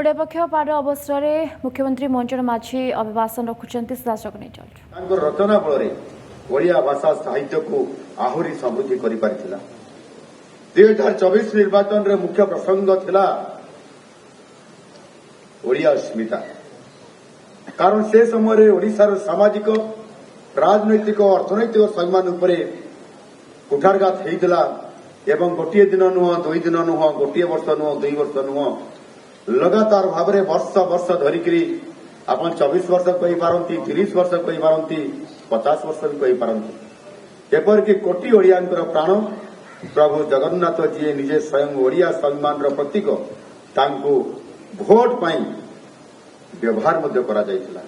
ओडिया पक्ष पार अवसर में मुख्यमंत्री मंजन माझी अभिभाषण रखुंट शासक नहीं चल रचना बल ओडिया भाषा साहित्य को आहरी समृद्धि कर 2024 निर्वाचन रे मुख्य प्रसंग थिला ओडिया अस्मिता। कारण से समय ओडिशार सामाजिक राजनैतिक और अर्थनैतिक सम्मान उपरे कुठारघात होता एवं गोटे दिन नुह 2 दिन नुह गोटे वर्ष नुह 2 वर्ष नुह लगातार भाव में वर्ष वर्ष धरिक आपन 24 वर्ष कही पारती 30 वर्ष कही पारती 50 वर्ष भी कही पारती एपरिक कोटी ओडिया प्राण प्रभु जगन्नाथ जी निजे स्वयं ओडिया सम्मान प्रतीक तांको भोट पाई व्यवहार मध्य करा जायतिला।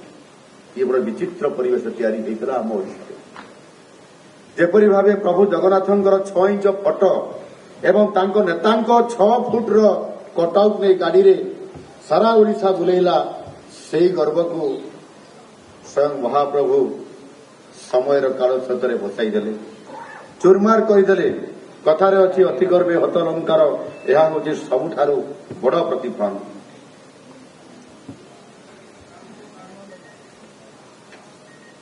ये बड़ विचित्र परिवेश तैयारी होता आम ओडिशा जेपरी भाव प्रभु जगन्नाथंकर 6 इंच फटो एवं तांको नेतांको 6 फुट कटआउट नहीं गाड़ी रे सारा ओडिशा बुलेला से गर्व को स्वयं महाप्रभु समय काल स्रोत भसाई देले चुरमार करदे। कथार अच्छी अति गर्वे हत अलंकार यह हूँ सबुठारु बड़ प्रतिफलन।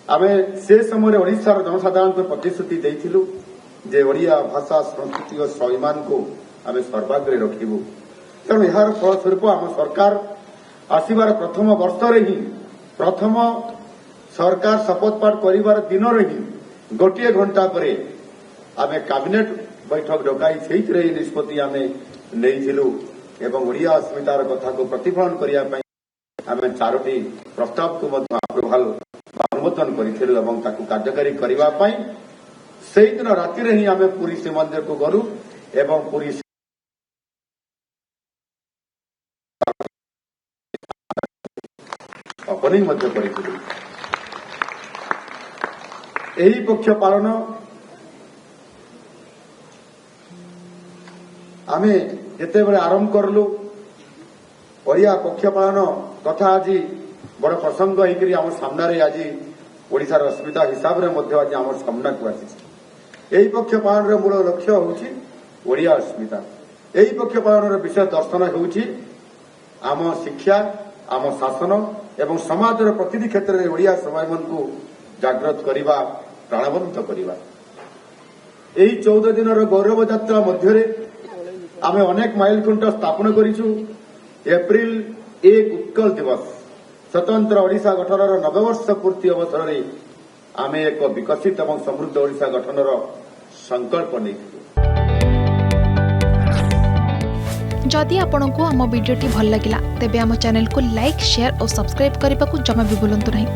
आम से समय ओडिशार जनसाधारण को प्रतिश्रुति देइथिलु जे ओडिया भाषा सांस्कृतिक स्वाभिमान को आम सर्वाग्रे रखिबु। तेणु यार फलस्वरूप आम सरकार आसबार प्रथम वर्ष ही प्रथम सरकार शपथ पाठ कर दिन ही गोटे घंटा पर आम कैबिनेट बैठक डकाई से निष्पत्ति आम नहीं ओडिया अस्मितार कथा को प्रतिफलन करने आम 4टी प्रस्ताव को अप्रूवाल अनुमोदन करूँ कार्यकारी करने से दिन राति ही आम पुरी श्रीमंदिर को गलु एवं पुरी ओपनिंग करूँ। यही पक्ष पालन आम जिते बड़े आरंभ करलु ओडिया पक्ष पालन कथा आज बड़ प्रसंग होकर आम सामने आज ओडिशार अस्मिता हिसाब से आज आम सामना को आसी। यही पक्ष पालन मूल लक्ष्य हूँ ओडिया अस्मिता। यही पक्ष पालन विषय दर्शन हूँ आम शिक्षा आम शासन एवं समाज प्रतिनिधि क्षेत्र में ओडिया स्वाभिमान को जागृत करने प्राणवंत करने। यही 14 दिन गौरव यात्रा मध्य आम अनेक माइलखुंट स्थापन करूँ। एप्रिल 1 उत्कल दिवस स्वतंत्र ओडिशा गठनर 90 वर्ष पूर्ति अवसर में आम एक विकसित और समृद्ध ओडिशा गठनर संकल्प नहीं। जदि आपंक आम भिडी भल लगा तेब आम चैनल को लाइक शेयर और सब्सक्राइब करने को जमा भी भूलु नहीं।